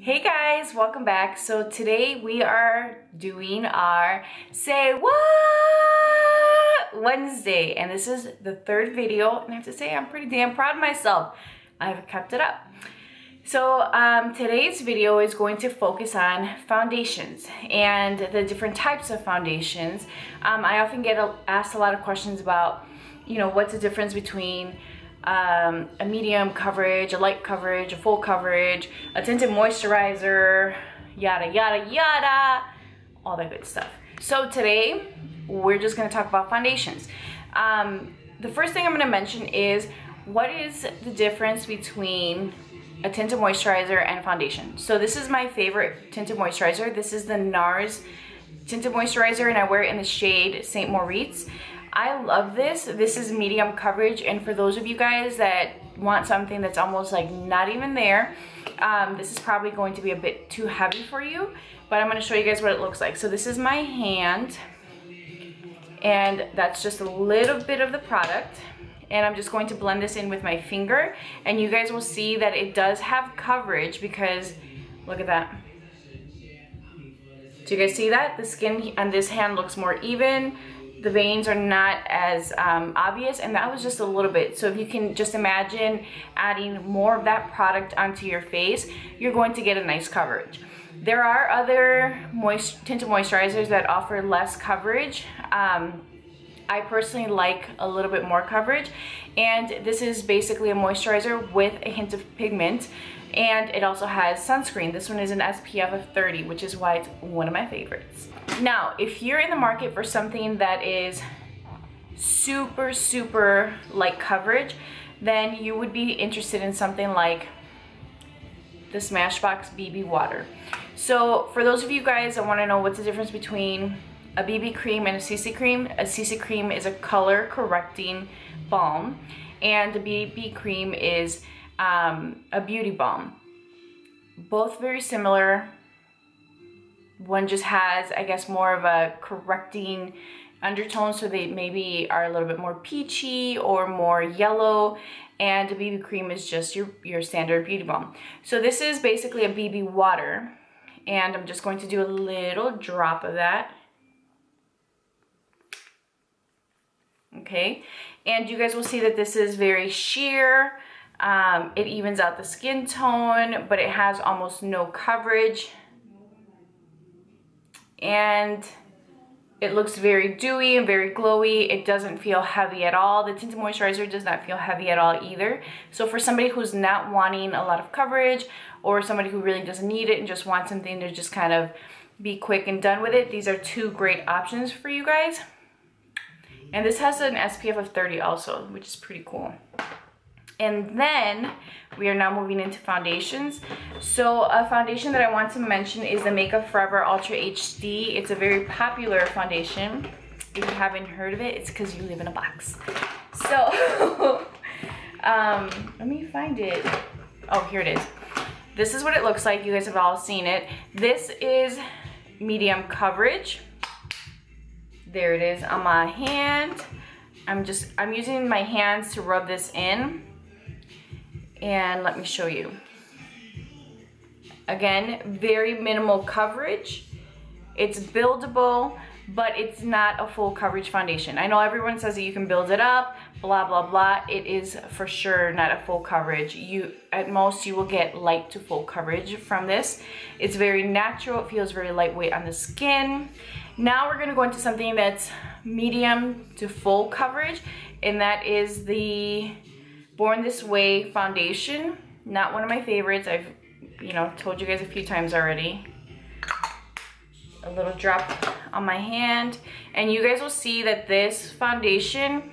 Hey guys, welcome back. So today we are doing our Say What Wednesday, and this is the third video, and I have to say I'm pretty damn proud of myself. I've kept it up. So today's video is going to focus on foundations and the different types of foundations. I often get asked a lot of questions about, what's the difference between a medium coverage, a light coverage, a full coverage, a tinted moisturizer, yada yada yada, all that good stuff. So today we're just going to talk about foundations. The first thing I'm going to mention is what is the difference between a tinted moisturizer and foundation. So this is my favorite tinted moisturizer. This is the NARS tinted moisturizer, and I wear it in the shade St. Moritz. I love this. This is medium coverage, and for those of you guys that want something that's almost like not even there, this is probably going to be a bit too heavy for you, but I'm going to show you guys what it looks like. So this is my hand, and that's just a little bit of the product, and I'm just going to blend this in with my finger, and you guys will see that it does have coverage because look at that. Do you guys see that? The skin on this hand looks more even. The veins are not as obvious, and that was just a little bit. So if you can just imagine adding more of that product onto your face, you're going to get a nice coverage. There are other tinted moisturizers that offer less coverage. I personally like a little bit more coverage, and this is basically a moisturizer with a hint of pigment, and it also has sunscreen. This one is an SPF of 30, which is why it's one of my favorites. Now, if you're in the market for something that is super light coverage, then you would be interested in something like the Smashbox BB Water. So for those of you guys that want to know what's the difference between a BB cream and a CC cream is a color correcting balm, and a BB cream is a beauty balm. Both very similar. One just has, I guess, more of a correcting undertone, so they maybe are a little bit more peachy or more yellow, and a BB cream is just your standard beauty balm. So this is basically a BB water, and I'm just going to do a little drop of that. Okay, and you guys will see that this is very sheer. It evens out the skin tone, but it has almost no coverage, and it looks very dewy and very glowy. It doesn't feel heavy at all. The tinted moisturizer does not feel heavy at all either. So for somebody who's not wanting a lot of coverage, or somebody who really doesn't need it and just wants something to just kind of be quick and done with it, these are two great options for you guys. And this has an SPF of 30 also, which is pretty cool. And then we are now moving into foundations. So a foundation that I want to mention is the Makeup Forever Ultra HD. It's a very popular foundation. If you haven't heard of it, it's because you live in a box. So let me find it. Oh, here it is. This is what it looks like. You guys have all seen it. This is medium coverage. There it is on my hand. I'm using my hands to rub this in, and let me show you. Again, very minimal coverage. It's buildable, but it's not a full coverage foundation. I know everyone says that you can build it up, blah blah blah. It is for sure not a full coverage. At most you will get light to full coverage from this. It's very natural. It feels very lightweight on the skin. Now we're going to go into something that's medium to full coverage, and that is the Born This Way foundation. Not one of my favorites. I've told you guys a few times already. A little drop on my hand, and you guys will see that this foundation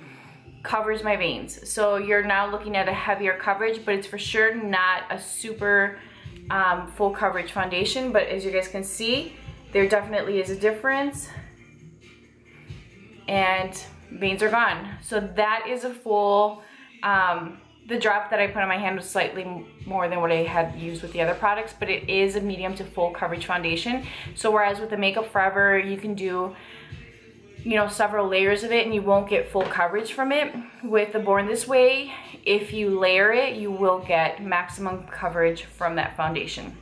covers my veins. So you're now looking at a heavier coverage, but it's for sure not a super full coverage foundation. But as you guys can see, there definitely is a difference, and veins are gone. So that is a full, the drop that I put on my hand was slightly more than what I had used with the other products, but it is a medium to full coverage foundation. So whereas with the Makeup Forever, you can do, several layers of it and you won't get full coverage from it. With the Born This Way, if you layer it, you will get maximum coverage from that foundation.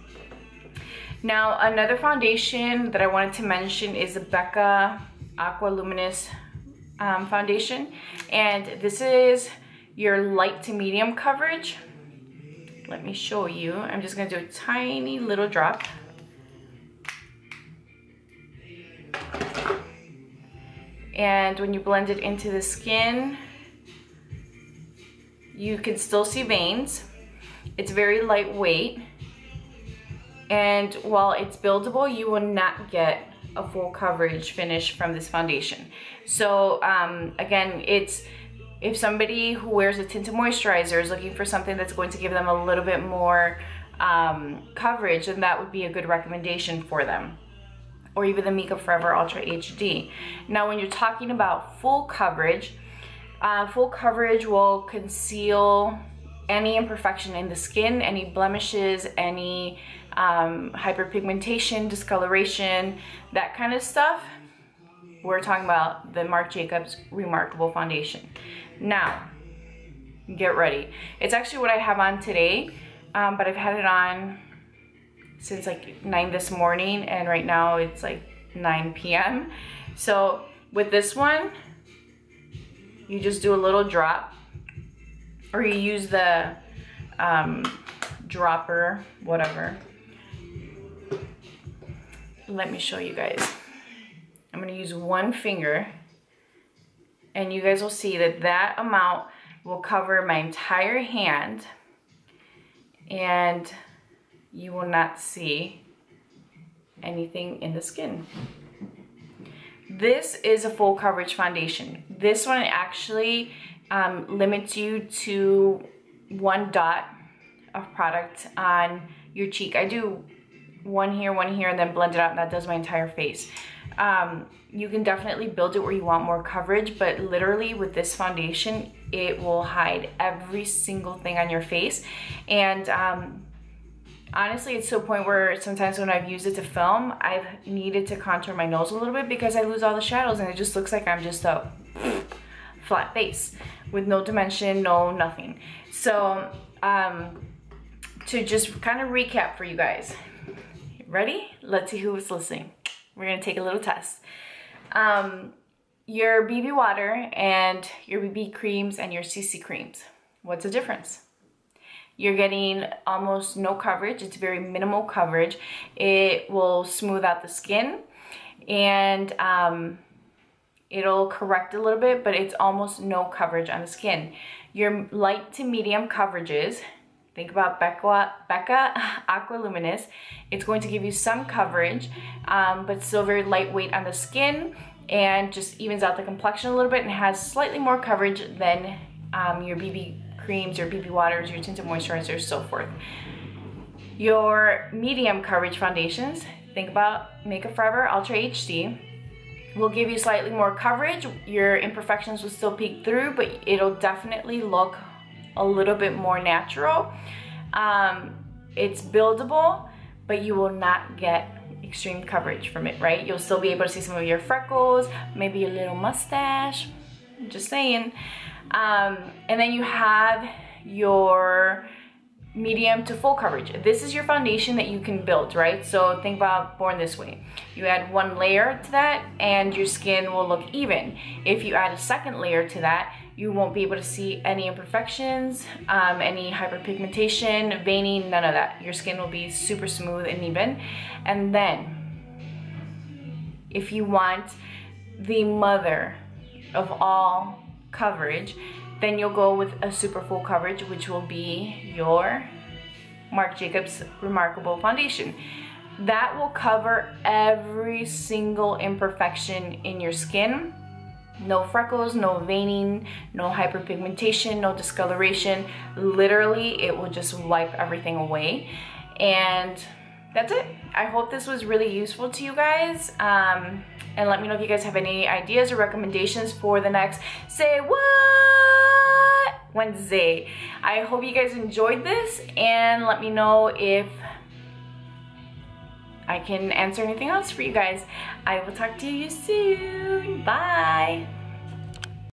Now, another foundation that I wanted to mention is the Becca Aqua Luminous foundation, and this is your light to medium coverage. Let me show you. I'm just gonna do a tiny little drop. And when you blend it into the skin, you can still see veins. It's very lightweight. And while it's buildable, you will not get a full coverage finish from this foundation. So again, it's if somebody who wears a tinted moisturizer is looking for something that's going to give them a little bit more coverage, then that would be a good recommendation for them. Or even the Makeup Forever Ultra HD. Now, when you're talking about full coverage will conceal any imperfection in the skin, any blemishes, any hyperpigmentation, discoloration, that kind of stuff. We're talking about the Marc Jacobs Remarkable Foundation. Now, get ready. It's actually what I have on today, but I've had it on since like 9 this morning, and right now it's like 9 p.m. So with this one, you just do a little drop, or you use the dropper, whatever. Let me show you guys. I'm gonna use one finger, and you guys will see that that amount will cover my entire hand, and you will not see anything in the skin. This is a full coverage foundation. This one actually limits you to 1 dot of product on your cheek. I do one here, and then blend it out, and that does my entire face. You can definitely build it where you want more coverage, but literally with this foundation, it will hide every single thing on your face. And honestly, it's to a point where sometimes when I've used it to film, I've needed to contour my nose a little bit because I lose all the shadows, and it just looks like I'm just a flat face with no dimension, no nothing. So to just kind of recap for you guys, ready? Let's see who was listening. We're gonna take a little test. Your BB water and your BB creams and your CC creams, what's the difference? You're getting almost no coverage. It's very minimal coverage. It will smooth out the skin, and it'll correct a little bit, but it's almost no coverage on the skin. Your light to medium coverages, think about Becca Aqua Luminous. It's going to give you some coverage, but still very lightweight on the skin, and just evens out the complexion a little bit and has slightly more coverage than your BB creams, your BB waters, your tinted moisturizers, so forth. Your medium coverage foundations, think about Makeup Forever Ultra HD, will give you slightly more coverage. Your imperfections will still peek through, but it'll definitely look a little bit more natural. It's buildable, but you will not get extreme coverage from it, right? You'll still be able to see some of your freckles, maybe a little mustache, just saying. And then you have your medium to full coverage. This is your foundation that you can build, right? So think about Born This Way. You add 1 layer to that and your skin will look even. If you add a 2nd layer to that, you won't be able to see any imperfections, any hyperpigmentation, veining, none of that. Your skin will be super smooth and even. And then, if you want the mother of all coverage, then you'll go with a super full coverage, which will be your Marc Jacobs Remarkable Foundation. That will cover every single imperfection in your skin. No freckles, no veining, no hyperpigmentation, no discoloration. Literally, it will just wipe everything away. And that's it. I hope this was really useful to you guys. And let me know if you guys have any ideas or recommendations for the next Say What Wednesday. I hope you guys enjoyed this, and let me know if I can answer anything else for you guys. I will talk to you soon. Bye.